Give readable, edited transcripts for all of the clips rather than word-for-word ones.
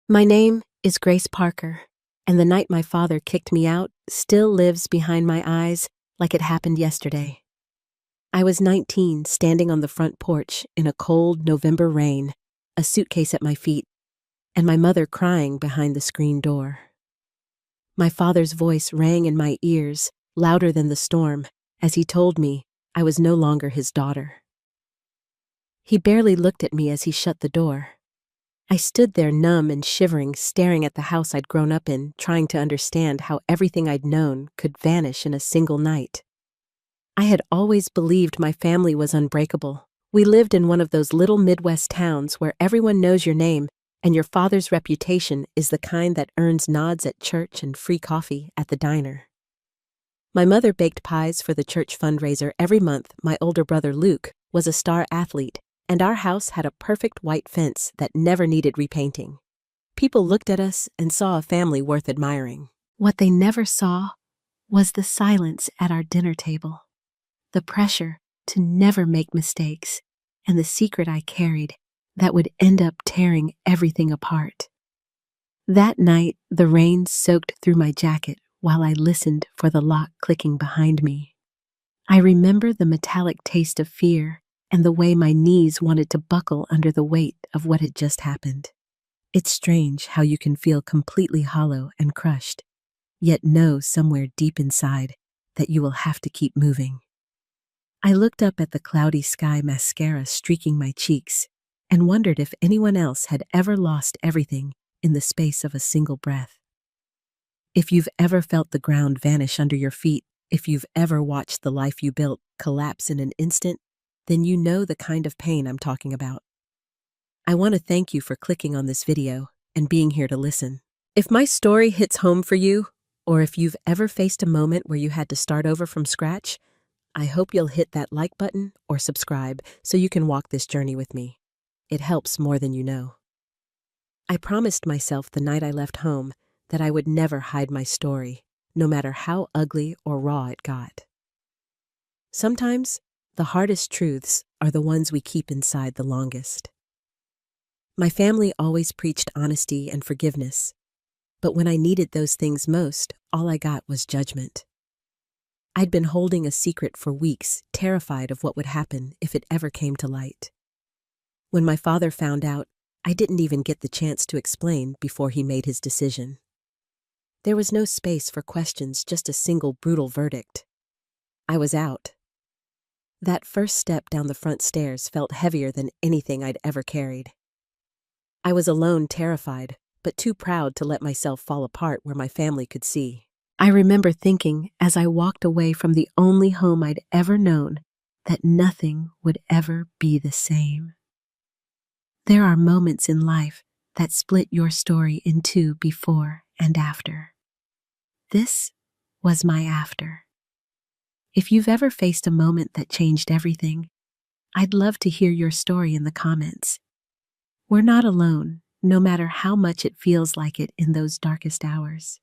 My name is Grace Parker, and the night my father kicked me out still lives behind my eyes like it happened yesterday. I was 19, standing on the front porch in a cold November rain, a suitcase at my feet, and my mother crying behind the screen door. My father's voice rang in my ears, louder than the storm, as he told me I was no longer his daughter. He barely looked at me as he shut the door. I stood there numb and shivering, staring at the house I'd grown up in, trying to understand how everything I'd known could vanish in a single night. I had always believed my family was unbreakable. We lived in one of those little Midwest towns where everyone knows your name, and your father's reputation is the kind that earns nods at church and free coffee at the diner. My mother baked pies for the church fundraiser every month. My older brother Luke was a star athlete, and our house had a perfect white fence that never needed repainting. People looked at us and saw a family worth admiring. What they never saw was the silence at our dinner table, the pressure to never make mistakes, and the secret I carried that would end up tearing everything apart. That night, the rain soaked through my jacket while I listened for the lock clicking behind me. I remember the metallic taste of fear and the way my knees wanted to buckle under the weight of what had just happened. It's strange how you can feel completely hollow and crushed, yet know somewhere deep inside that you will have to keep moving. I looked up at the cloudy sky, mascara streaking my cheeks, and wondered if anyone else had ever lost everything in the space of a single breath. If you've ever felt the ground vanish under your feet, if you've ever watched the life you built collapse in an instant, then you know the kind of pain I'm talking about. I want to thank you for clicking on this video and being here to listen. If my story hits home for you, or if you've ever faced a moment where you had to start over from scratch, I hope you'll hit that like button or subscribe so you can walk this journey with me. It helps more than you know. I promised myself the night I left home that I would never hide my story, no matter how ugly or raw it got. Sometimes, the hardest truths are the ones we keep inside the longest. My family always preached honesty and forgiveness, but when I needed those things most, all I got was judgment. I'd been holding a secret for weeks, terrified of what would happen if it ever came to light. When my father found out, I didn't even get the chance to explain before he made his decision. There was no space for questions, just a single brutal verdict. I was out. That first step down the front stairs felt heavier than anything I'd ever carried. I was alone, terrified, but too proud to let myself fall apart where my family could see. I remember thinking, as I walked away from the only home I'd ever known, that nothing would ever be the same. There are moments in life that split your story in two, before and after. This was my after. If you've ever faced a moment that changed everything, I'd love to hear your story in the comments. We're not alone, no matter how much it feels like it in those darkest hours.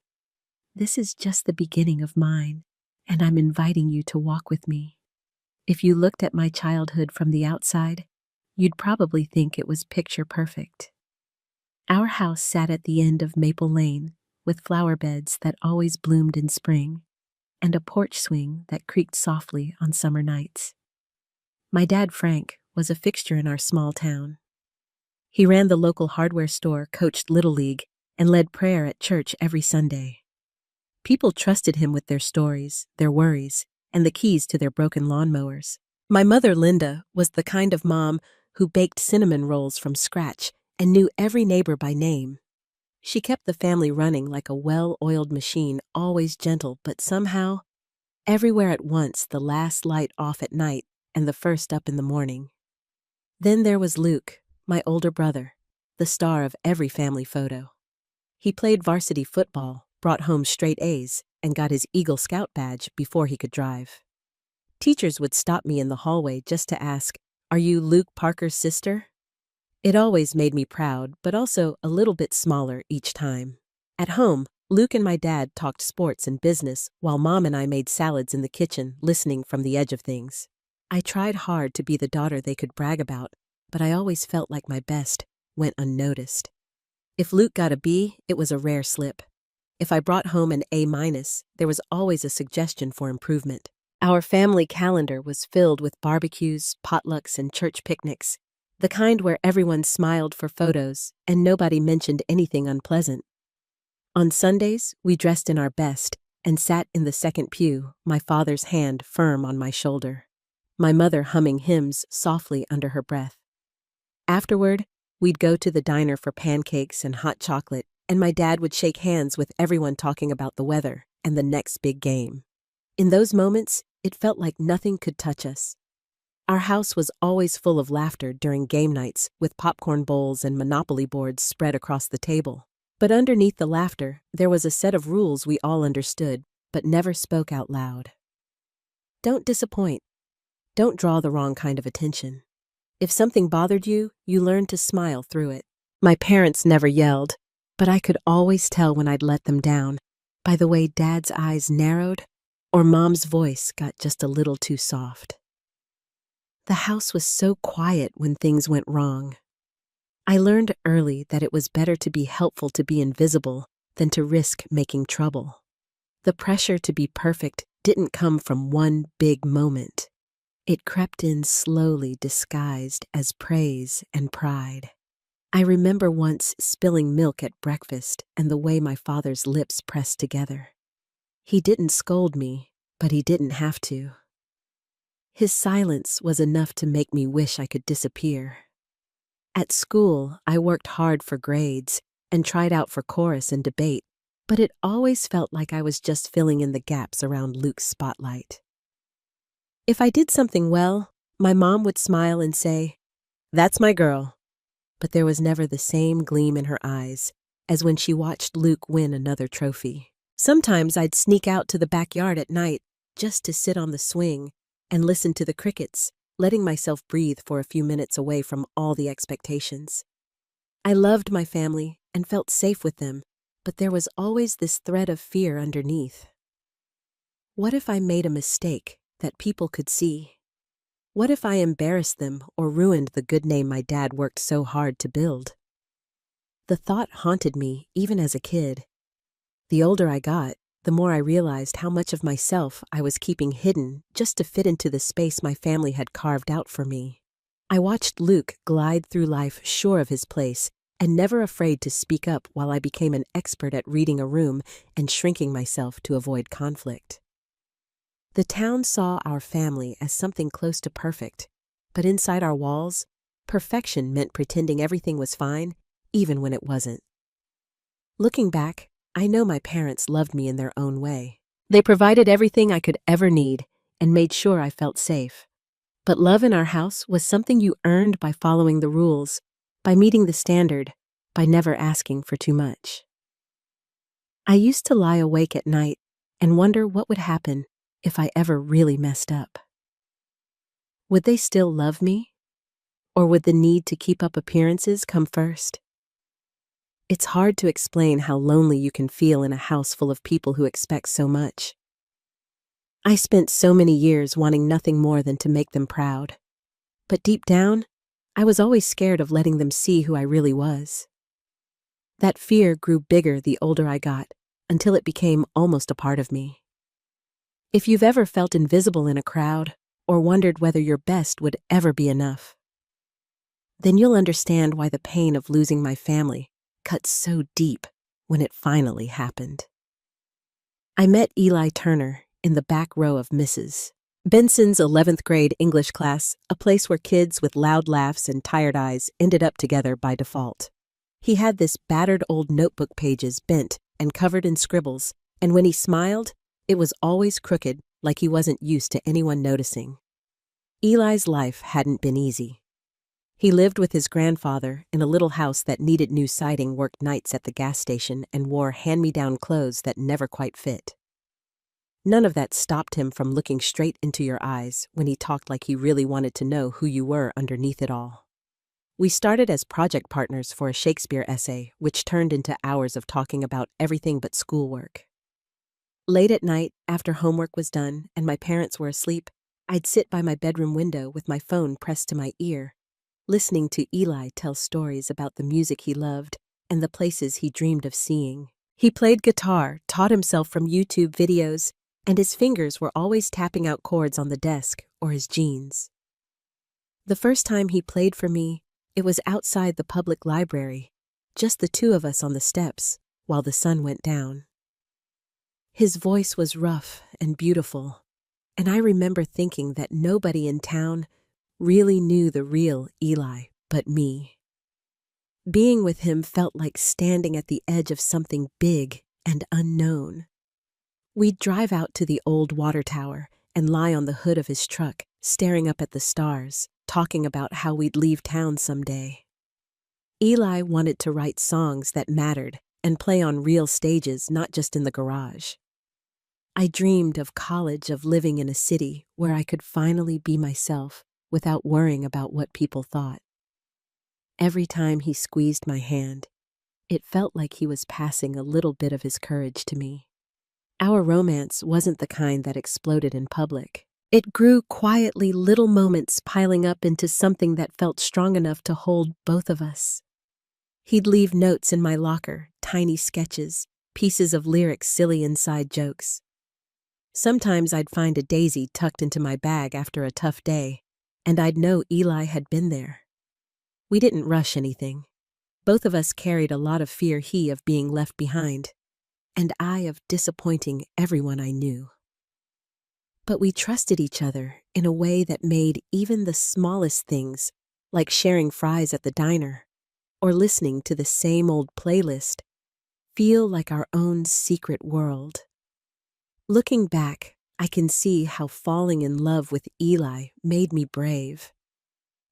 This is just the beginning of mine, and I'm inviting you to walk with me. If you looked at my childhood from the outside, you'd probably think it was picture perfect. Our house sat at the end of Maple Lane, with flower beds that always bloomed in spring, and a porch swing that creaked softly on summer nights. My dad, Frank, was a fixture in our small town. He ran the local hardware store, coached Little League, and led prayer at church every Sunday. People trusted him with their stories, their worries, and the keys to their broken lawnmowers. My mother, Linda, was the kind of mom who baked cinnamon rolls from scratch and knew every neighbor by name. She kept the family running like a well-oiled machine, always gentle, but somehow, everywhere at once, the last light off at night and the first up in the morning. Then there was Luke, my older brother, the star of every family photo. He played varsity football, brought home straight A's, and got his Eagle Scout badge before he could drive. Teachers would stop me in the hallway just to ask, "Are you Luke Parker's sister?" It always made me proud, but also a little bit smaller each time. At home, Luke and my dad talked sports and business while Mom and I made salads in the kitchen, listening from the edge of things. I tried hard to be the daughter they could brag about, but I always felt like my best went unnoticed. If Luke got a B, it was a rare slip. If I brought home an A minus, there was always a suggestion for improvement. Our family calendar was filled with barbecues, potlucks, and church picnics, the kind where everyone smiled for photos and nobody mentioned anything unpleasant. On Sundays, we dressed in our best and sat in the second pew, my father's hand firm on my shoulder, my mother humming hymns softly under her breath. Afterward, we'd go to the diner for pancakes and hot chocolate, and my dad would shake hands with everyone talking about the weather and the next big game. In those moments, it felt like nothing could touch us. Our house was always full of laughter during game nights, with popcorn bowls and Monopoly boards spread across the table. But underneath the laughter, there was a set of rules we all understood, but never spoke out loud. Don't disappoint. Don't draw the wrong kind of attention. If something bothered you, you learned to smile through it. My parents never yelled, but I could always tell when I'd let them down by the way Dad's eyes narrowed or Mom's voice got just a little too soft. The house was so quiet when things went wrong. I learned early that it was better to be helpful to be invisible than to risk making trouble. The pressure to be perfect didn't come from one big moment. It crept in slowly, disguised as praise and pride. I remember once spilling milk at breakfast and the way my father's lips pressed together. He didn't scold me, but he didn't have to. His silence was enough to make me wish I could disappear. At school, I worked hard for grades and tried out for chorus and debate, but it always felt like I was just filling in the gaps around Luke's spotlight. If I did something well, my mom would smile and say, "That's my girl." But there was never the same gleam in her eyes as when she watched Luke win another trophy. Sometimes I'd sneak out to the backyard at night just to sit on the swing and listen to the crickets, letting myself breathe for a few minutes away from all the expectations. I loved my family and felt safe with them, but there was always this thread of fear underneath. What if I made a mistake that people could see? What if I embarrassed them or ruined the good name my dad worked so hard to build? The thought haunted me even as a kid. The older I got, the more I realized how much of myself I was keeping hidden just to fit into the space my family had carved out for me. I watched Luke glide through life sure of his place and never afraid to speak up while I became an expert at reading a room and shrinking myself to avoid conflict. The town saw our family as something close to perfect, but inside our walls, perfection meant pretending everything was fine, even when it wasn't. Looking back, I know my parents loved me in their own way. They provided everything I could ever need and made sure I felt safe. But love in our house was something you earned by following the rules, by meeting the standard, by never asking for too much. I used to lie awake at night and wonder what would happen if I ever really messed up. Would they still love me? Or would the need to keep up appearances come first? It's hard to explain how lonely you can feel in a house full of people who expect so much. I spent so many years wanting nothing more than to make them proud. But deep down, I was always scared of letting them see who I really was. That fear grew bigger the older I got, until it became almost a part of me. If you've ever felt invisible in a crowd, or wondered whether your best would ever be enough, then you'll understand why the pain of losing my family cut so deep when it finally happened. I met Eli Turner in the back row of Mrs. Benson's 11th grade English class, a place where kids with loud laughs and tired eyes ended up together by default. He had this battered old notebook pages bent and covered in scribbles, and when he smiled, it was always crooked, like he wasn't used to anyone noticing. Eli's life hadn't been easy. He lived with his grandfather in a little house that needed new siding, worked nights at the gas station, and wore hand-me-down clothes that never quite fit. None of that stopped him from looking straight into your eyes when he talked like he really wanted to know who you were underneath it all. We started as project partners for a Shakespeare essay, which turned into hours of talking about everything but schoolwork. Late at night, after homework was done and my parents were asleep, I'd sit by my bedroom window with my phone pressed to my ear, listening to Eli tell stories about the music he loved and the places he dreamed of seeing. He played guitar, taught himself from YouTube videos, and his fingers were always tapping out chords on the desk or his jeans. The first time he played for me, it was outside the public library, just the two of us on the steps while the sun went down. His voice was rough and beautiful, and I remember thinking that nobody in town really knew the real Eli but me. Being with him felt like standing at the edge of something big and unknown. We'd drive out to the old water tower and lie on the hood of his truck, staring up at the stars, talking about how we'd leave town someday. Eli wanted to write songs that mattered and play on real stages, not just in the garage. I dreamed of college, of living in a city where I could finally be myself without worrying about what people thought. Every time he squeezed my hand, it felt like he was passing a little bit of his courage to me. Our romance wasn't the kind that exploded in public. It grew quietly, little moments piling up into something that felt strong enough to hold both of us. He'd leave notes in my locker, tiny sketches, pieces of lyrics, silly inside jokes. Sometimes I'd find a daisy tucked into my bag after a tough day, and I'd know Eli had been there. We didn't rush anything. Both of us carried a lot of fear, he of being left behind, and I of disappointing everyone I knew. But we trusted each other in a way that made even the smallest things, like sharing fries at the diner or listening to the same old playlist, feel like our own secret world. Looking back, I can see how falling in love with Eli made me brave.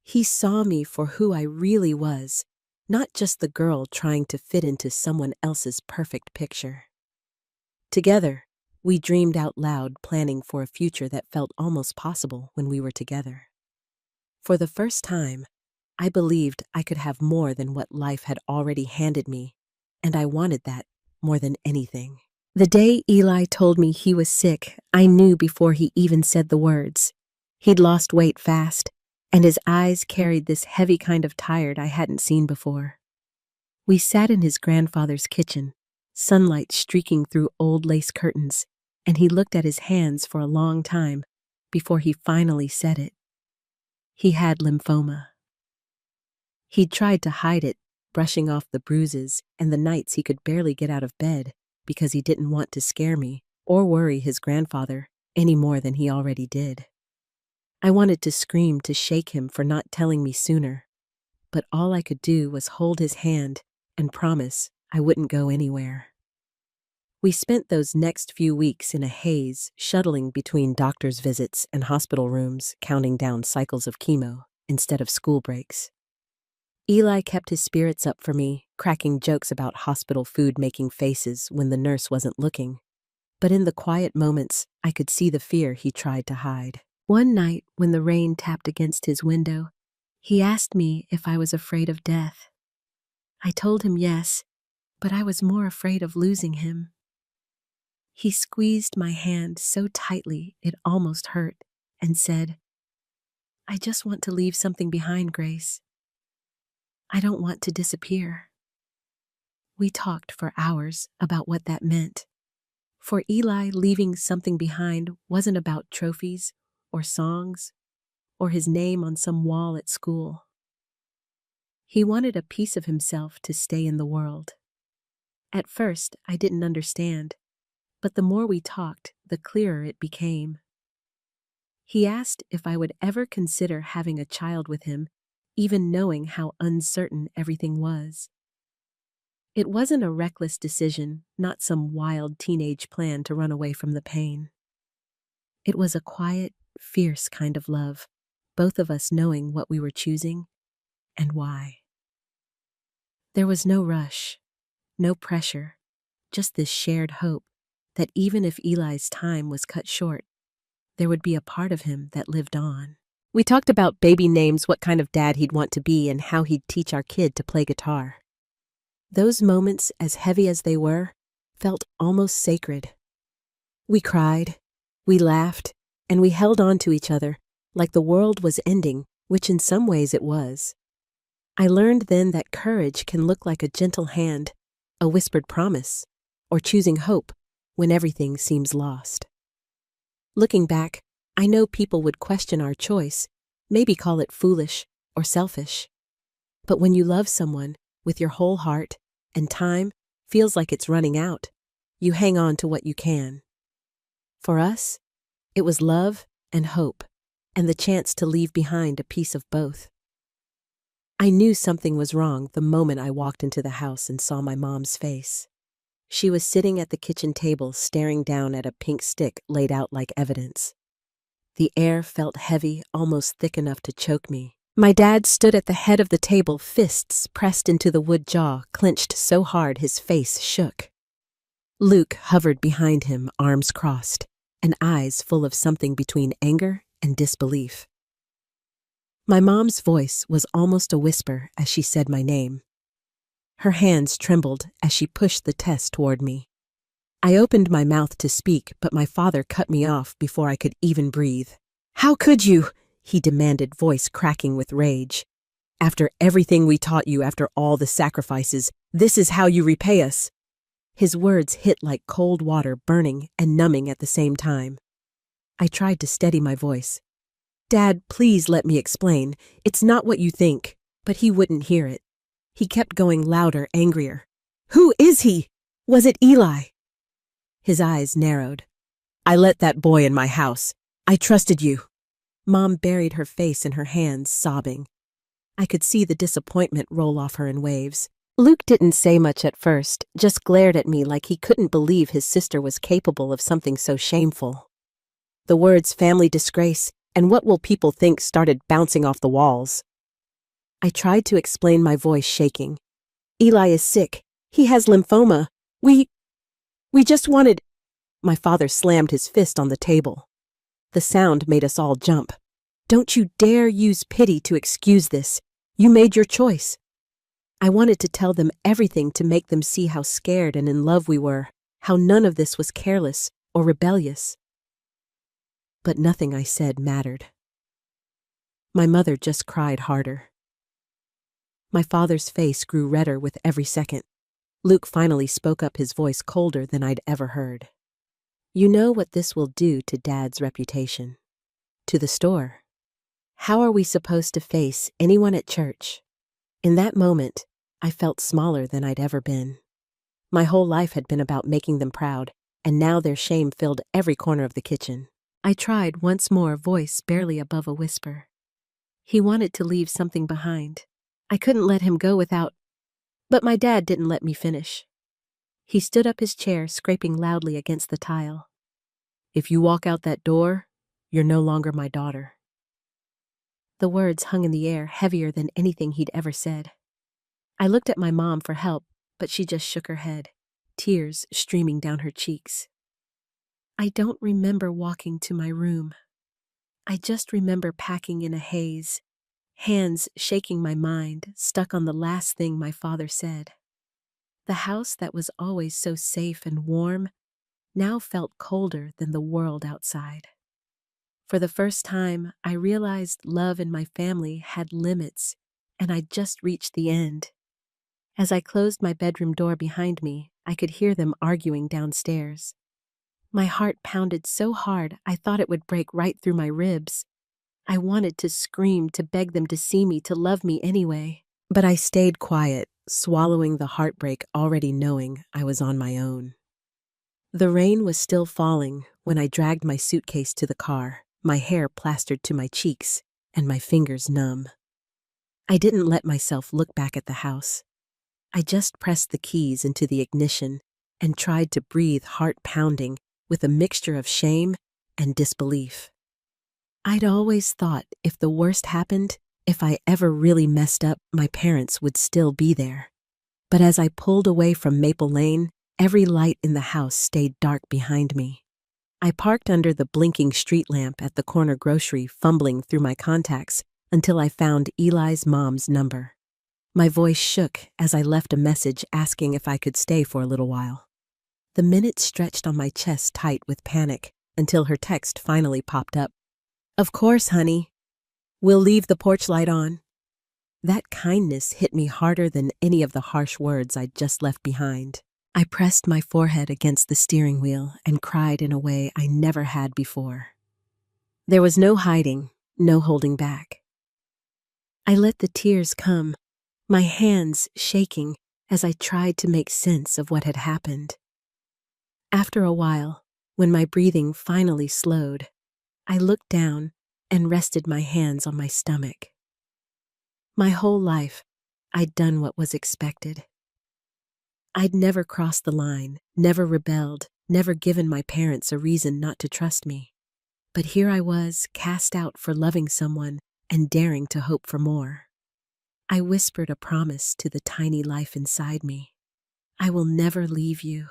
He saw me for who I really was, not just the girl trying to fit into someone else's perfect picture. Together, we dreamed out loud, planning for a future that felt almost possible when we were together. For the first time, I believed I could have more than what life had already handed me, and I wanted that more than anything. The day Eli told me he was sick, I knew before he even said the words. He'd lost weight fast, and his eyes carried this heavy kind of tired I hadn't seen before. We sat in his grandfather's kitchen, sunlight streaking through old lace curtains, and he looked at his hands for a long time before he finally said it. He had lymphoma. He'd tried to hide it, brushing off the bruises and the nights he could barely get out of bed because he didn't want to scare me or worry his grandfather any more than he already did. I wanted to scream, to shake him for not telling me sooner, but all I could do was hold his hand and promise I wouldn't go anywhere. We spent those next few weeks in a haze, shuttling between doctor's visits and hospital rooms, counting down cycles of chemo instead of school breaks. Eli kept his spirits up for me, cracking jokes about hospital food, making faces when the nurse wasn't looking. But in the quiet moments, I could see the fear he tried to hide. One night, when the rain tapped against his window, he asked me if I was afraid of death. I told him yes, but I was more afraid of losing him. He squeezed my hand so tightly it almost hurt and said, "I just want to leave something behind, Grace. I don't want to disappear." We talked for hours about what that meant. For Eli, leaving something behind wasn't about trophies or songs or his name on some wall at school. He wanted a piece of himself to stay in the world. At first, I didn't understand, but the more we talked, the clearer it became. He asked if I would ever consider having a child with him, even knowing how uncertain everything was. It wasn't a reckless decision, not some wild teenage plan to run away from the pain. It was a quiet, fierce kind of love, both of us knowing what we were choosing and why. There was no rush, no pressure, just this shared hope that even if Eli's time was cut short, there would be a part of him that lived on. We talked about baby names, what kind of dad he'd want to be, and how he'd teach our kid to play guitar. Those moments, as heavy as they were, felt almost sacred. We cried, we laughed, and we held on to each other like the world was ending, which in some ways it was. I learned then that courage can look like a gentle hand, a whispered promise, or choosing hope when everything seems lost. Looking back, I know people would question our choice, maybe call it foolish or selfish. But when you love someone with your whole heart and time feels like it's running out, you hang on to what you can. For us, it was love and hope, and the chance to leave behind a piece of both. I knew something was wrong the moment I walked into the house and saw my mom's face. She was sitting at the kitchen table staring down at a pink stick laid out like evidence. The air felt heavy, almost thick enough to choke me. My dad stood at the head of the table, fists pressed into the wood jaw, clenched so hard his face shook. Luke hovered behind him, arms crossed, and eyes full of something between anger and disbelief. My mom's voice was almost a whisper as she said my name. Her hands trembled as she pushed the test toward me. I opened my mouth to speak, but my father cut me off before I could even breathe. "How could you?" he demanded, voice cracking with rage. "After everything we taught you, after all the sacrifices, this is how you repay us." His words hit like cold water, burning and numbing at the same time. I tried to steady my voice. "Dad, please let me explain. It's not what you think." But he wouldn't hear it. He kept going louder, angrier. "Who is he? Was it Eli?" His eyes narrowed. "I let that boy in my house. I trusted you." Mom buried her face in her hands, sobbing. I could see the disappointment roll off her in waves. Luke didn't say much at first, just glared at me like he couldn't believe his sister was capable of something so shameful. The words family disgrace and what will people think started bouncing off the walls. I tried to explain, my voice shaking. "Eli is sick. He has lymphoma. We just wanted—" My father slammed his fist on the table. The sound made us all jump. "Don't you dare use pity to excuse this. You made your choice." I wanted to tell them everything to make them see how scared and in love we were, how none of this was careless or rebellious. But nothing I said mattered. My mother just cried harder. My father's face grew redder with every second. Luke finally spoke up, his voice colder than I'd ever heard. "You know what this will do to Dad's reputation? To the store? How are we supposed to face anyone at church?" In that moment, I felt smaller than I'd ever been. My whole life had been about making them proud, and now their shame filled every corner of the kitchen. I tried once more, voice barely above a whisper. "He wanted to leave something behind. I couldn't let him go without—" But my dad didn't let me finish. He stood up his chair, scraping loudly against the tile. "If you walk out that door, you're no longer my daughter." The words hung in the air, heavier than anything he'd ever said. I looked at my mom for help, but she just shook her head, tears streaming down her cheeks. I don't remember walking to my room. I just remember packing in a haze, hands shaking, my mind stuck on the last thing my father said. The house that was always so safe and warm now felt colder than the world outside. For the first time, I realized love in my family had limits, and I'd just reached the end. As I closed my bedroom door behind me, I could hear them arguing downstairs. My heart pounded so hard I thought it would break right through my ribs. I wanted to scream, to beg them to see me, to love me anyway. But I stayed quiet, swallowing the heartbreak, already knowing I was on my own. The rain was still falling when I dragged my suitcase to the car, my hair plastered to my cheeks and my fingers numb. I didn't let myself look back at the house. I just pressed the keys into the ignition and tried to breathe, heart pounding, with a mixture of shame and disbelief. I'd always thought if the worst happened, if I ever really messed up, my parents would still be there. But as I pulled away from Maple Lane, every light in the house stayed dark behind me. I parked under the blinking street lamp at the corner grocery, fumbling through my contacts until I found Eli's mom's number. My voice shook as I left a message asking if I could stay for a little while. The minutes stretched on my chest tight with panic until her text finally popped up. "Of course, honey. We'll leave the porch light on." That kindness hit me harder than any of the harsh words I'd just left behind. I pressed my forehead against the steering wheel and cried in a way I never had before. There was no hiding, no holding back. I let the tears come, my hands shaking as I tried to make sense of what had happened. After a while, when my breathing finally slowed, I looked down and rested my hands on my stomach. My whole life, I'd done what was expected. I'd never crossed the line, never rebelled, never given my parents a reason not to trust me. But here I was, cast out for loving someone and daring to hope for more. I whispered a promise to the tiny life inside me. I will never leave you.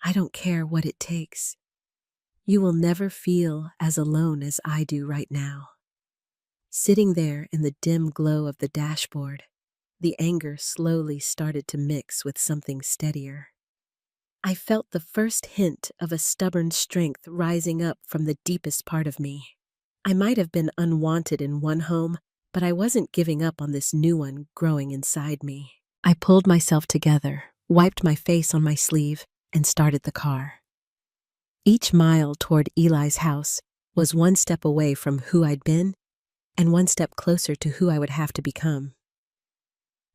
I don't care what it takes. You will never feel as alone as I do right now. Sitting there in the dim glow of the dashboard, the anger slowly started to mix with something steadier. I felt the first hint of a stubborn strength rising up from the deepest part of me. I might have been unwanted in one home, but I wasn't giving up on this new one growing inside me. I pulled myself together, wiped my face on my sleeve, and started the car. Each mile toward Eli's house was one step away from who I'd been and one step closer to who I would have to become.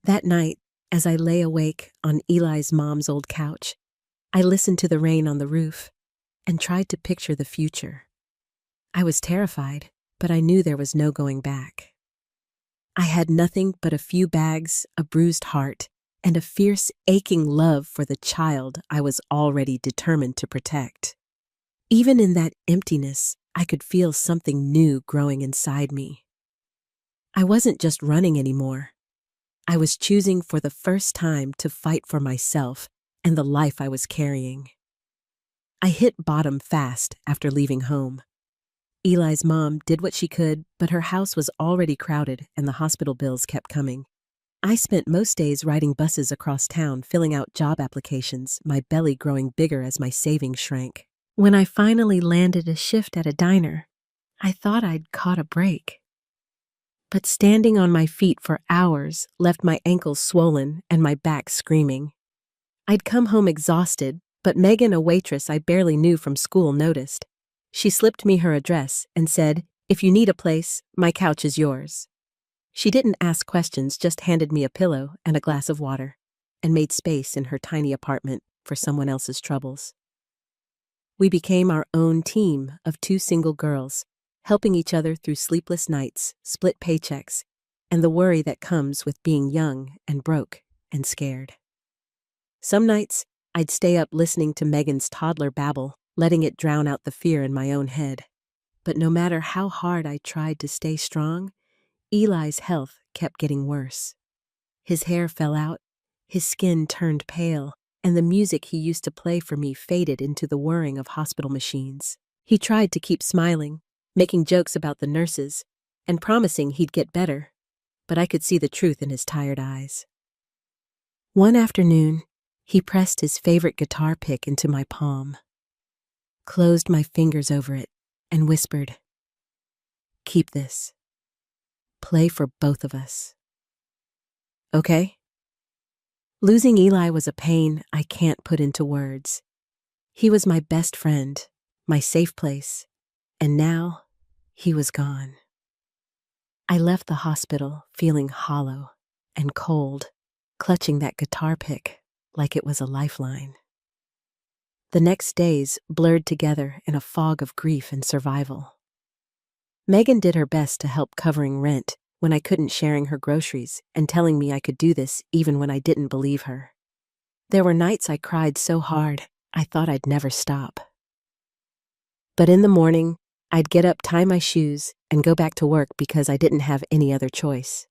That night, as I lay awake on Eli's mom's old couch, I listened to the rain on the roof and tried to picture the future. I was terrified, but I knew there was no going back. I had nothing but a few bags, a bruised heart, and a fierce, aching love for the child I was already determined to protect. Even in that emptiness, I could feel something new growing inside me. I wasn't just running anymore. I was choosing for the first time to fight for myself and the life I was carrying. I hit bottom fast after leaving home. Eli's mom did what she could, but her house was already crowded and the hospital bills kept coming. I spent most days riding buses across town, filling out job applications, my belly growing bigger as my savings shrank. When I finally landed a shift at a diner, I thought I'd caught a break. But standing on my feet for hours left my ankles swollen and my back screaming. I'd come home exhausted, but Megan, a waitress I barely knew from school, noticed. She slipped me her address and said, "If you need a place, my couch is yours." She didn't ask questions, just handed me a pillow and a glass of water, and made space in her tiny apartment for someone else's troubles. We became our own team of two single girls, helping each other through sleepless nights, split paychecks, and the worry that comes with being young and broke and scared. Some nights, I'd stay up listening to Megan's toddler babble, letting it drown out the fear in my own head. But no matter how hard I tried to stay strong, Eli's health kept getting worse. His hair fell out, his skin turned pale, and the music he used to play for me faded into the whirring of hospital machines. He tried to keep smiling, making jokes about the nurses, and promising he'd get better, but I could see the truth in his tired eyes. One afternoon, he pressed his favorite guitar pick into my palm, closed my fingers over it, and whispered, "Keep this. Play for both of us. Okay?" Losing Eli was a pain I can't put into words. He was my best friend, my safe place, and now he was gone. I left the hospital feeling hollow and cold, clutching that guitar pick like it was a lifeline. The next days blurred together in a fog of grief and survival. Megan did her best to help covering rent when I couldn't, sharing her groceries and telling me I could do this even when I didn't believe her. There were nights I cried so hard I thought I'd never stop. But in the morning, I'd get up, tie my shoes, and go back to work because I didn't have any other choice.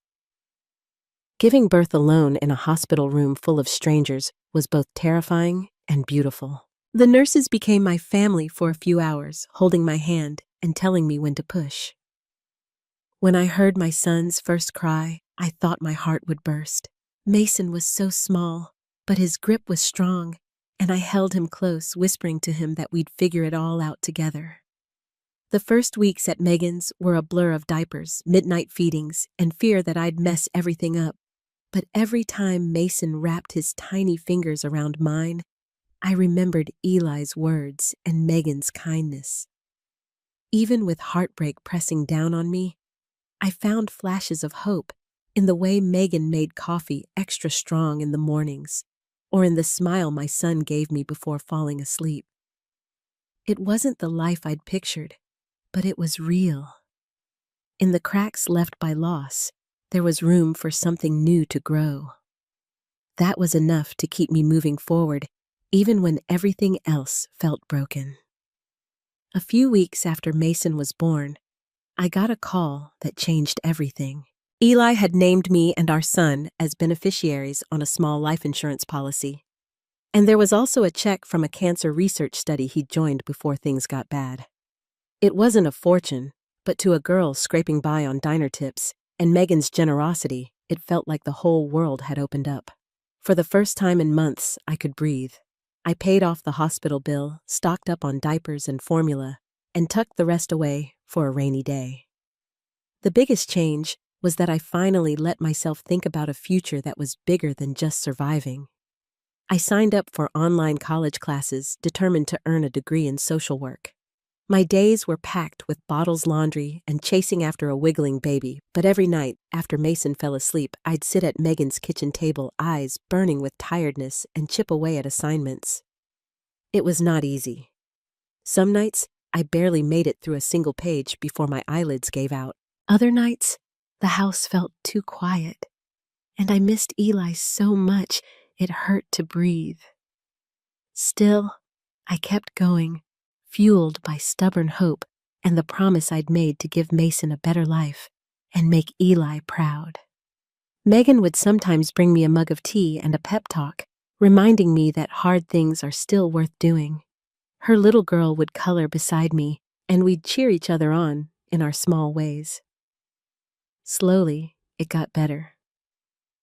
Giving birth alone in a hospital room full of strangers was both terrifying and beautiful. The nurses became my family for a few hours, holding my hand and telling me when to push. When I heard my son's first cry, I thought my heart would burst. Mason was so small, but his grip was strong, and I held him close, whispering to him that we'd figure it all out together. The first weeks at Megan's were a blur of diapers, midnight feedings, and fear that I'd mess everything up. But every time Mason wrapped his tiny fingers around mine, I remembered Eli's words and Megan's kindness. Even with heartbreak pressing down on me, I found flashes of hope in the way Megan made coffee extra strong in the mornings, or in the smile my son gave me before falling asleep. It wasn't the life I'd pictured, but it was real. In the cracks left by loss, there was room for something new to grow. That was enough to keep me moving forward, even when everything else felt broken. A few weeks after Mason was born, I got a call that changed everything. Eli had named me and our son as beneficiaries on a small life insurance policy. And there was also a check from a cancer research study he'd joined before things got bad. It wasn't a fortune, but to a girl scraping by on diner tips and Megan's generosity, it felt like the whole world had opened up. For the first time in months, I could breathe. I paid off the hospital bill, stocked up on diapers and formula, and tucked the rest away for a rainy day. The biggest change was that I finally let myself think about a future that was bigger than just surviving. I signed up for online college classes, determined to earn a degree in social work. My days were packed with bottles laundry and chasing after a wiggling baby, but every night, after Mason fell asleep, I'd sit at Megan's kitchen table, eyes burning with tiredness, and chip away at assignments. It was not easy. Some nights, I barely made it through a single page before my eyelids gave out. Other nights, the house felt too quiet, and I missed Eli so much it hurt to breathe. Still, I kept going, fueled by stubborn hope and the promise I'd made to give Mason a better life and make Eli proud. Megan would sometimes bring me a mug of tea and a pep talk, reminding me that hard things are still worth doing. Her little girl would color beside me, and we'd cheer each other on in our small ways. Slowly, it got better.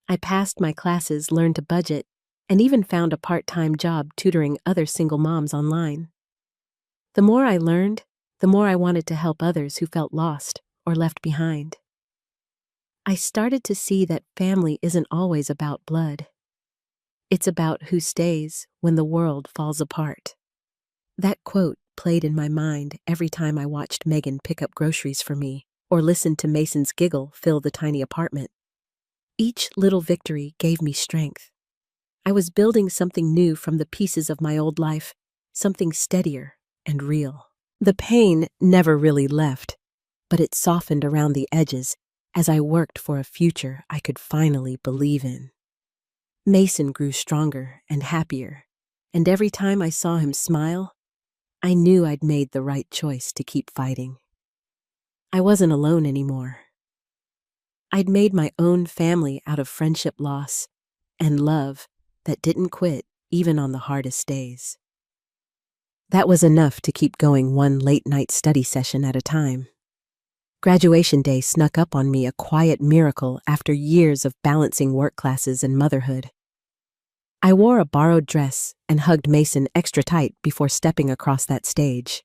I passed my classes, learned to budget, and even found a part-time job tutoring other single moms online. The more I learned, the more I wanted to help others who felt lost or left behind. I started to see that family isn't always about blood. It's about who stays when the world falls apart. That quote played in my mind every time I watched Megan pick up groceries for me or listened to Mason's giggle fill the tiny apartment. Each little victory gave me strength. I was building something new from the pieces of my old life, something steadier and real. The pain never really left, but it softened around the edges as I worked for a future I could finally believe in. Mason grew stronger and happier, and every time I saw him smile, I knew I'd made the right choice to keep fighting. I wasn't alone anymore. I'd made my own family out of friendship loss and love that didn't quit even on the hardest days. That was enough to keep going one late-night study session at a time. Graduation day snuck up on me, a quiet miracle after years of balancing work classes and motherhood. I wore a borrowed dress and hugged Mason extra tight before stepping across that stage.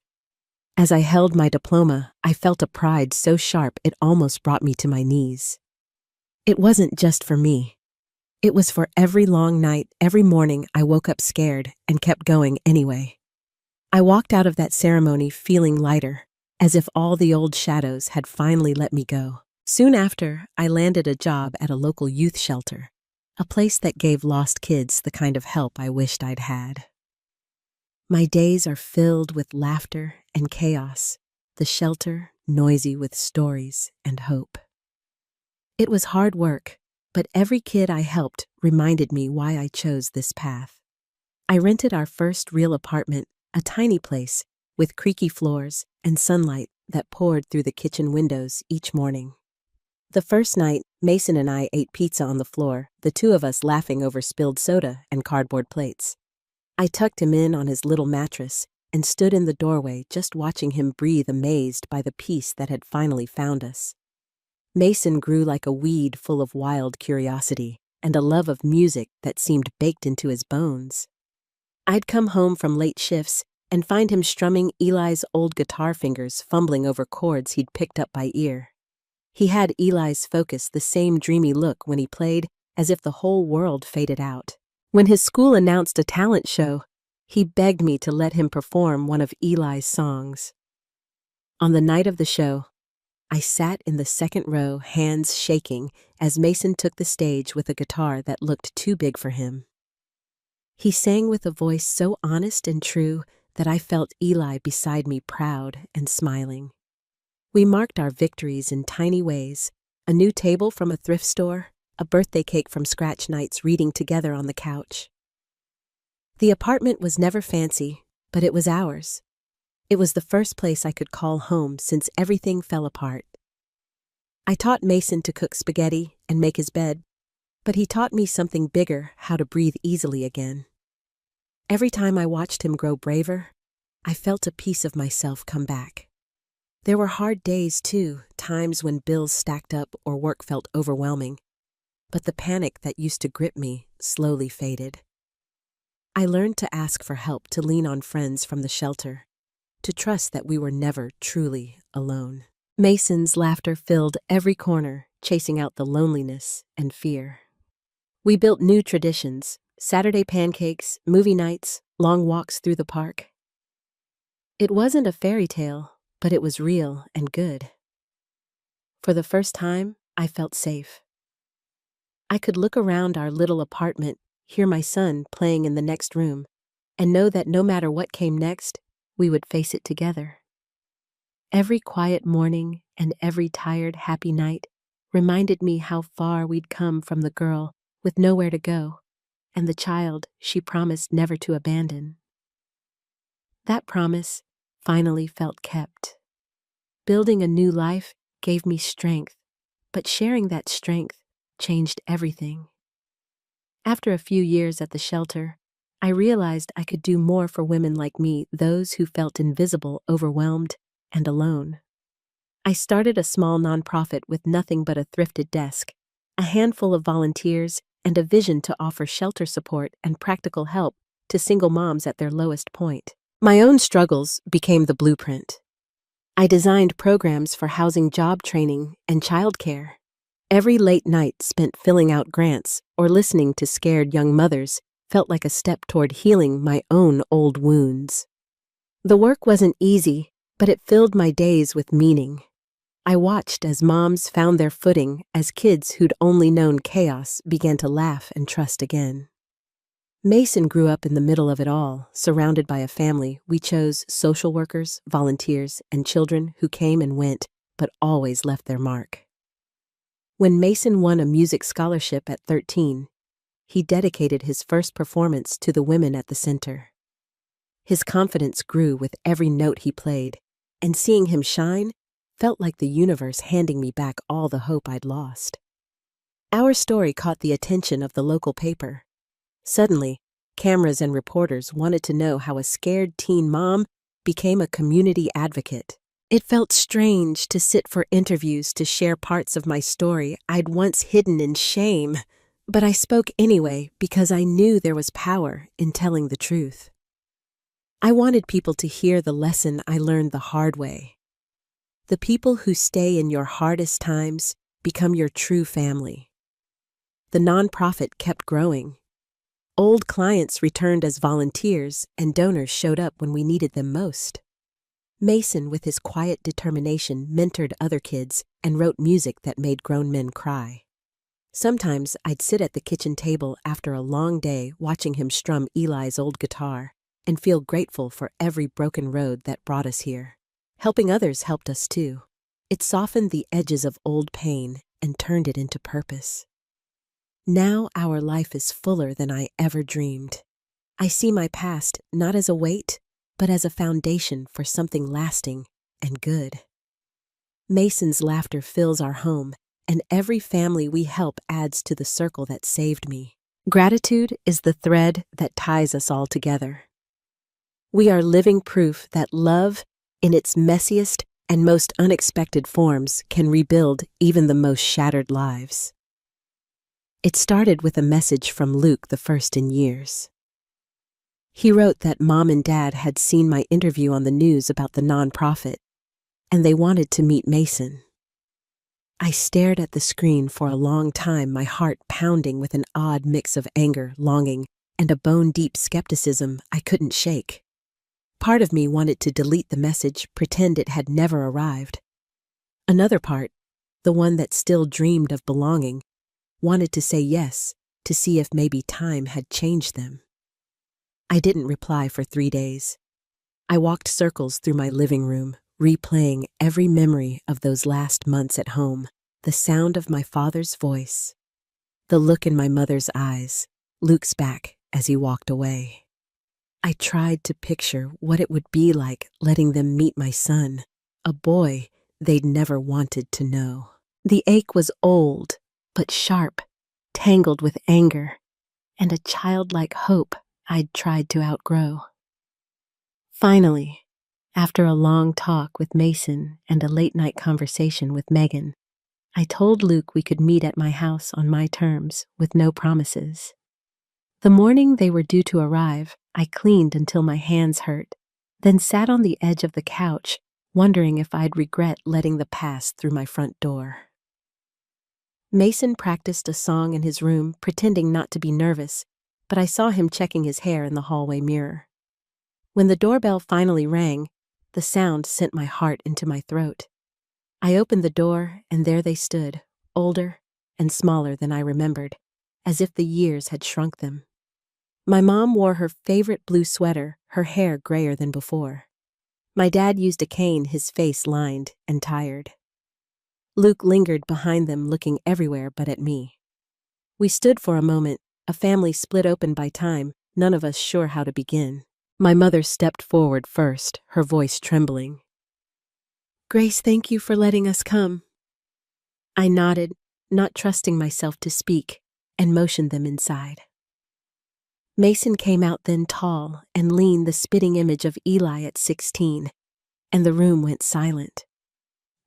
As I held my diploma, I felt a pride so sharp it almost brought me to my knees. It wasn't just for me. It was for every long night, every morning I woke up scared and kept going anyway. I walked out of that ceremony feeling lighter, as if all the old shadows had finally let me go. Soon after, I landed a job at a local youth shelter, a place that gave lost kids the kind of help I wished I'd had. My days are filled with laughter and chaos, the shelter noisy with stories and hope. It was hard work, but every kid I helped reminded me why I chose this path. I rented our first real apartment, a tiny place with creaky floors and sunlight that poured through the kitchen windows each morning. The first night, Mason and I ate pizza on the floor, the two of us laughing over spilled soda and cardboard plates. I tucked him in on his little mattress and stood in the doorway just watching him breathe, amazed by the peace that had finally found us. Mason grew like a weed full of wild curiosity and a love of music that seemed baked into his bones. I'd come home from late shifts, and find him strumming Eli's old guitar fingers fumbling over chords he'd picked up by ear. He had Eli's focus, the same dreamy look when he played, as if the whole world faded out. When his school announced a talent show, he begged me to let him perform one of Eli's songs. On the night of the show, I sat in the second row, hands shaking, as Mason took the stage with a guitar that looked too big for him. He sang with a voice so honest and true that I felt Eli beside me, proud and smiling. We marked our victories in tiny ways: a new table from a thrift store, a birthday cake from scratch nights reading together on the couch. The apartment was never fancy, but it was ours. It was the first place I could call home since everything fell apart. I taught Mason to cook spaghetti and make his bed, but he taught me something bigger: how to breathe easily again. Every time I watched him grow braver, I felt a piece of myself come back. There were hard days too, times when bills stacked up or work felt overwhelming, but the panic that used to grip me slowly faded. I learned to ask for help, to lean on friends from the shelter, to trust that we were never truly alone. Mason's laughter filled every corner, chasing out the loneliness and fear. We built new traditions: Saturday pancakes, movie nights, long walks through the park. It wasn't a fairy tale, but it was real and good. For the first time, I felt safe. I could look around our little apartment, hear my son playing in the next room, and know that no matter what came next, we would face it together. Every quiet morning and every tired, happy night reminded me how far we'd come from the girl with nowhere to go, and the child she promised never to abandon. That promise finally felt kept. Building a new life gave me strength, but sharing that strength changed everything. After a few years at the shelter, I realized I could do more for women like me, those who felt invisible, overwhelmed, and alone. I started a small nonprofit with nothing but a thrifted desk, a handful of volunteers, and a vision to offer shelter support and practical help to single moms at their lowest point. My own struggles became the blueprint. I designed programs for housing, job training, and childcare. Every late night spent filling out grants or listening to scared young mothers felt like a step toward healing my own old wounds. The work wasn't easy, but it filled my days with meaning. I watched as moms found their footing, as kids who'd only known chaos began to laugh and trust again. Mason grew up in the middle of it all, surrounded by a family. We chose social workers, volunteers, and children who came and went, but always left their mark. When Mason won a music scholarship at 13, he dedicated his first performance to the women at the center. His confidence grew with every note he played, and seeing him shine felt like the universe handing me back all the hope I'd lost. Our story caught the attention of the local paper. Suddenly, cameras and reporters wanted to know how a scared teen mom became a community advocate. It felt strange to sit for interviews to share parts of my story I'd once hidden in shame, but I spoke anyway because I knew there was power in telling the truth. I wanted people to hear the lesson I learned the hard way. The people who stay in your hardest times become your true family. The nonprofit kept growing. Old clients returned as volunteers, and donors showed up when we needed them most. Mason, with his quiet determination, mentored other kids and wrote music that made grown men cry. Sometimes I'd sit at the kitchen table after a long day watching him strum Eli's old guitar and feel grateful for every broken road that brought us here. Helping others helped us too. It softened the edges of old pain and turned it into purpose. Now our life is fuller than I ever dreamed. I see my past not as a weight, but as a foundation for something lasting and good. Mason's laughter fills our home, and every family we help adds to the circle that saved me. Gratitude is the thread that ties us all together. We are living proof that love, in its messiest and most unexpected forms, can rebuild even the most shattered lives. It started with a message from Luke, the first in years. He wrote that Mom and Dad had seen my interview on the news about the nonprofit, and they wanted to meet Mason. I stared at the screen for a long time, my heart pounding with an odd mix of anger, longing, and a bone-deep skepticism I couldn't shake. Part of me wanted to delete the message, pretend it had never arrived. Another part, the one that still dreamed of belonging, wanted to say yes, to see if maybe time had changed them. I didn't reply for 3 days. I walked circles through my living room, replaying every memory of those last months at home, the sound of my father's voice, the look in my mother's eyes, Luke's back as he walked away. I tried to picture what it would be like letting them meet my son, a boy they'd never wanted to know. The ache was old, but sharp, tangled with anger, and a childlike hope I'd tried to outgrow. Finally, after a long talk with Mason and a late-night conversation with Megan, I told Luke we could meet at my house on my terms with no promises. The morning they were due to arrive, I cleaned until my hands hurt, then sat on the edge of the couch, wondering if I'd regret letting the past through my front door. Mason practiced a song in his room, pretending not to be nervous, but I saw him checking his hair in the hallway mirror. When the doorbell finally rang, the sound sent my heart into my throat. I opened the door, and there they stood, older and smaller than I remembered, as if the years had shrunk them. My mom wore her favorite blue sweater, her hair grayer than before. My dad used a cane, his face lined and tired. Luke lingered behind them, looking everywhere but at me. We stood for a moment, a family split open by time, none of us sure how to begin. My mother stepped forward first, her voice trembling. "Grace, thank you for letting us come." I nodded, not trusting myself to speak, and motioned them inside. Mason came out then, tall and lean, the spitting image of Eli at 16, and the room went silent.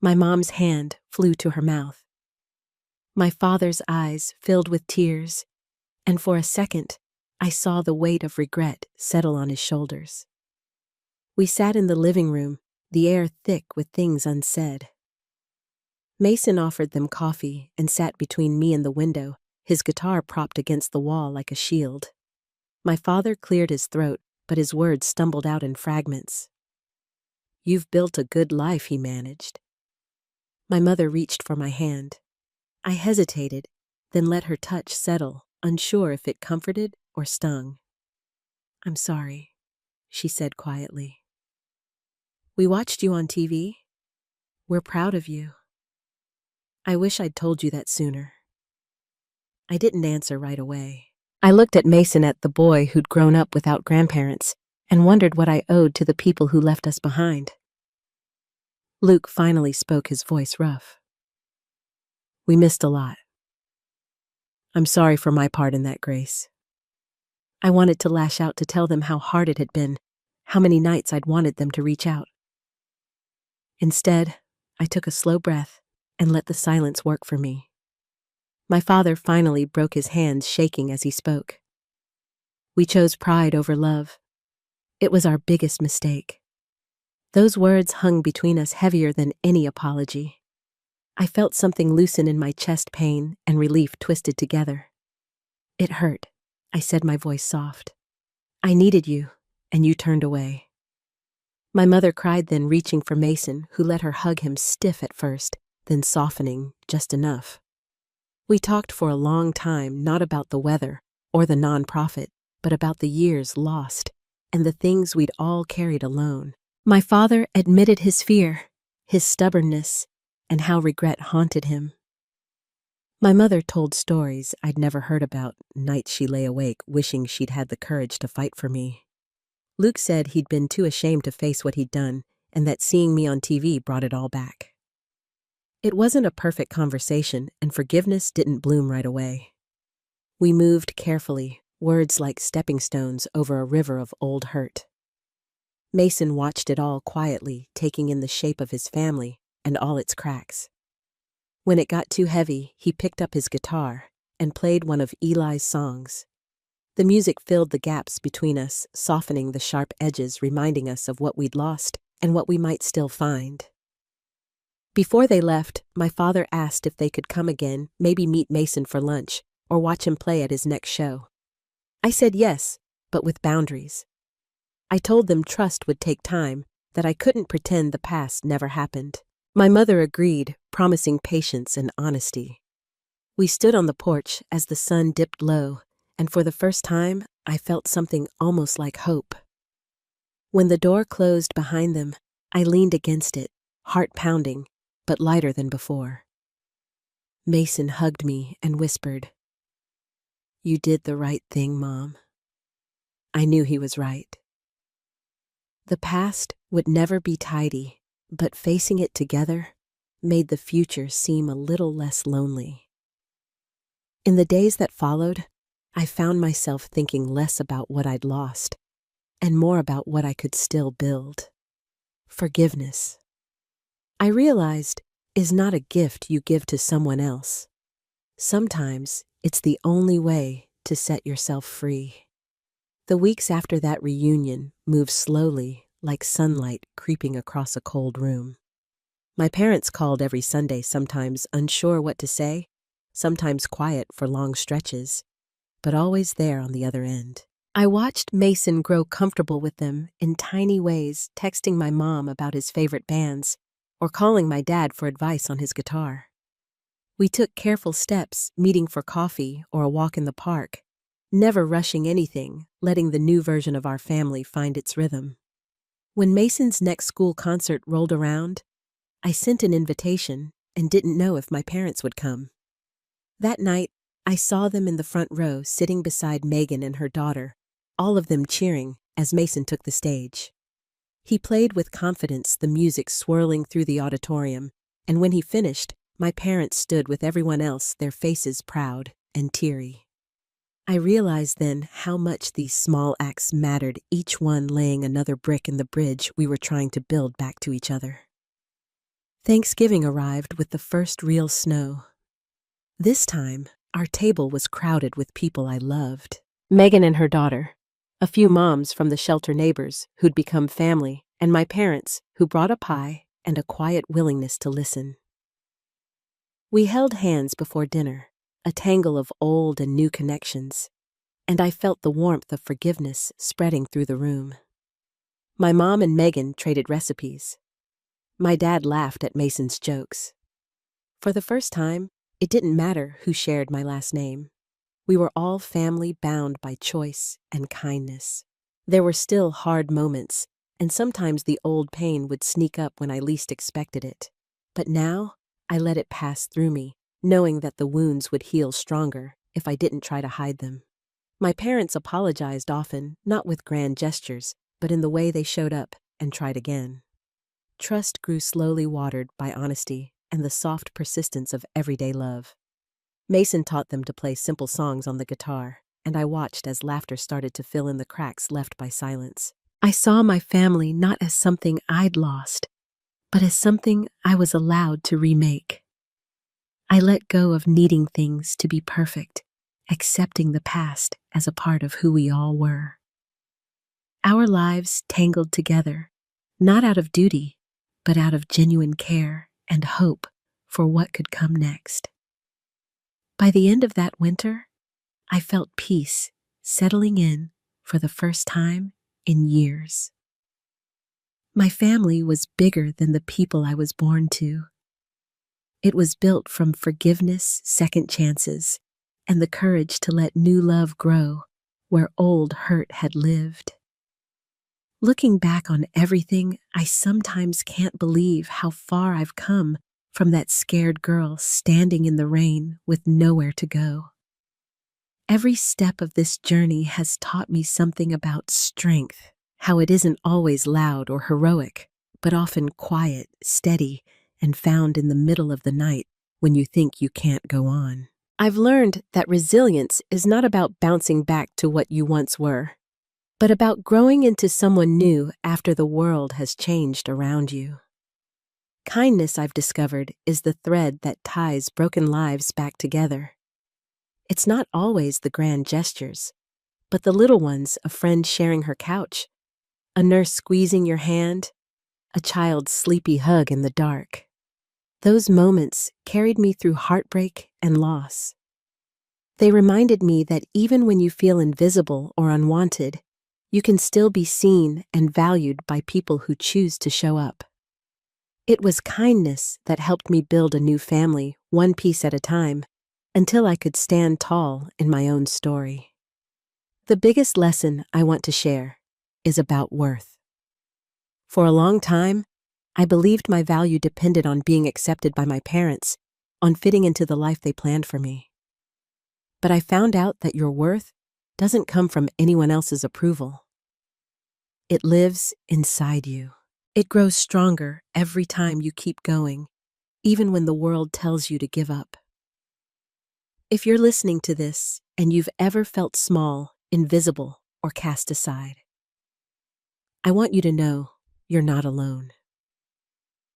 My mom's hand flew to her mouth. My father's eyes filled with tears, and for a second, I saw the weight of regret settle on his shoulders. We sat in the living room, the air thick with things unsaid. Mason offered them coffee and sat between me and the window, his guitar propped against the wall like a shield. My father cleared his throat, but his words stumbled out in fragments. "You've built a good life," he managed. My mother reached for my hand. I hesitated, then let her touch settle, unsure if it comforted or stung. "I'm sorry," she said quietly. "We watched you on TV. We're proud of you. I wish I'd told you that sooner." I didn't answer right away. I looked at Mason, at the boy who'd grown up without grandparents, and wondered what I owed to the people who left us behind. Luke finally spoke, his voice rough. "We missed a lot. I'm sorry for my part in that, Grace." I wanted to lash out, to tell them how hard it had been, how many nights I'd wanted them to reach out. Instead, I took a slow breath and let the silence work for me. My father finally broke, his hands shaking as he spoke. "We chose pride over love. It was our biggest mistake." Those words hung between us, heavier than any apology. I felt something loosen in my chest, pain and relief twisted together. "It hurt," I said, my voice soft. "I needed you, and you turned away." My mother cried then, reaching for Mason, who let her hug him, stiff at first, then softening just enough. We talked for a long time, not about the weather or the nonprofit, but about the years lost and the things we'd all carried alone. My father admitted his fear, his stubbornness, and how regret haunted him. My mother told stories I'd never heard about, nights she lay awake wishing she'd had the courage to fight for me. Luke said he'd been too ashamed to face what he'd done, and that seeing me on TV brought it all back. It wasn't a perfect conversation, and forgiveness didn't bloom right away. We moved carefully, words like stepping stones over a river of old hurt. Mason watched it all quietly, taking in the shape of his family and all its cracks. When it got too heavy, he picked up his guitar and played one of Eli's songs. The music filled the gaps between us, softening the sharp edges, reminding us of what we'd lost and what we might still find. Before they left, my father asked if they could come again, maybe meet Mason for lunch, or watch him play at his next show. I said yes, but with boundaries. I told them trust would take time, that I couldn't pretend the past never happened. My mother agreed, promising patience and honesty. We stood on the porch as the sun dipped low, and for the first time, I felt something almost like hope. When the door closed behind them, I leaned against it, heart pounding, but lighter than before. Mason hugged me and whispered, "You did the right thing, Mom." I knew he was right. The past would never be tidy, but facing it together made the future seem a little less lonely. In the days that followed, I found myself thinking less about what I'd lost and more about what I could still build. Forgiveness, I realized, is not a gift you give to someone else. Sometimes it's the only way to set yourself free. The weeks after that reunion moved slowly, like sunlight creeping across a cold room. My parents called every Sunday, sometimes unsure what to say, sometimes quiet for long stretches, but always there on the other end. I watched Mason grow comfortable with them in tiny ways, texting my mom about his favorite bands or calling my dad for advice on his guitar. We took careful steps, meeting for coffee or a walk in the park, never rushing anything, letting the new version of our family find its rhythm. When Mason's next school concert rolled around, I sent an invitation and didn't know if my parents would come. That night, I saw them in the front row sitting beside Megan and her daughter, all of them cheering as Mason took the stage. He played with confidence, the music swirling through the auditorium, and when he finished, my parents stood with everyone else, their faces proud and teary. I realized then how much these small acts mattered, each one laying another brick in the bridge we were trying to build back to each other. Thanksgiving arrived with the first real snow. This time, our table was crowded with people I loved. Megan and her daughter, a few moms from the shelter neighbors who'd become family, and my parents, who brought a pie and a quiet willingness to listen. We held hands before dinner, a tangle of old and new connections, and I felt the warmth of forgiveness spreading through the room. My mom and Megan traded recipes. My dad laughed at Mason's jokes. For the first time, it didn't matter who shared my last name. We were all family bound by choice and kindness. There were still hard moments, and sometimes the old pain would sneak up when I least expected it. But now, I let it pass through me, knowing that the wounds would heal stronger if I didn't try to hide them. My parents apologized often, not with grand gestures, but in the way they showed up and tried again. Trust grew slowly, watered by honesty and the soft persistence of everyday love. Mason taught them to play simple songs on the guitar, and I watched as laughter started to fill in the cracks left by silence. I saw my family not as something I'd lost, but as something I was allowed to remake. I let go of needing things to be perfect, accepting the past as a part of who we all were. Our lives tangled together, not out of duty, but out of genuine care and hope for what could come next. By the end of that winter, I felt peace settling in for the first time in years. My family was bigger than the people I was born to. It was built from forgiveness, second chances, and the courage to let new love grow where old hurt had lived. Looking back on everything, I sometimes can't believe how far I've come from that scared girl standing in the rain with nowhere to go. Every step of this journey has taught me something about strength, how it isn't always loud or heroic, but often quiet, steady, and found in the middle of the night when you think you can't go on. I've learned that resilience is not about bouncing back to what you once were, but about growing into someone new after the world has changed around you. Kindness, I've discovered, is the thread that ties broken lives back together. It's not always the grand gestures, But the little ones, a friend sharing her couch, a nurse squeezing your hand, a child's sleepy hug in the dark. Those moments carried me through heartbreak and loss. They reminded me that even when you feel invisible or unwanted, you can still be seen and valued by people who choose to show up. It was kindness that helped me build a new family, one piece at a time, until I could stand tall in my own story. The biggest lesson I want to share is about worth. For a long time, I believed my value depended on being accepted by my parents, on fitting into the life they planned for me. But I found out that your worth doesn't come from anyone else's approval. It lives inside you. It grows stronger every time you keep going, even when the world tells you to give up. If you're listening to this and you've ever felt small, invisible, or cast aside, I want you to know you're not alone.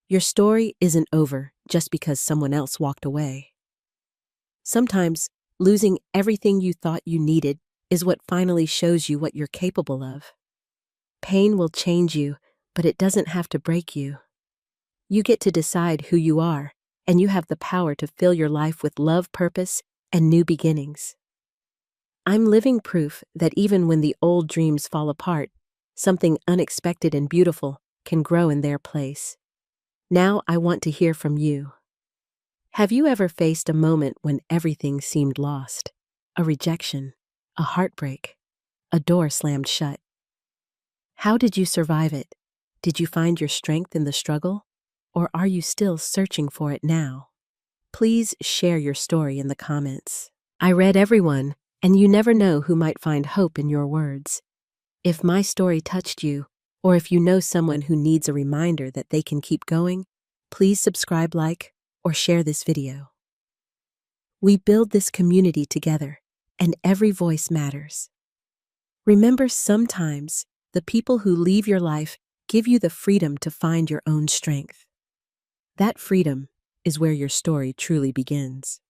Your story isn't over just because someone else walked away. Sometimes losing everything you thought you needed is what finally shows you what you're capable of. Pain will change you, but it doesn't have to break you. You get to decide who you are, and you have the power to fill your life with love, purpose, and new beginnings. I'm living proof that even when the old dreams fall apart, something unexpected and beautiful can grow in their place. Now I want to hear from you. Have you ever faced a moment when everything seemed lost? A rejection, a heartbreak, a door slammed shut? How did you survive it? Did you find your strength in the struggle? Or are you still searching for it now? Please share your story in the comments. I read everyone, and you never know who might find hope in your words. If my story touched you, or if you know someone who needs a reminder that they can keep going, please subscribe, like, or share this video. We build this community together, and every voice matters. Remember, sometimes the people who leave your life give you the freedom to find your own strength. That freedom is where your story truly begins.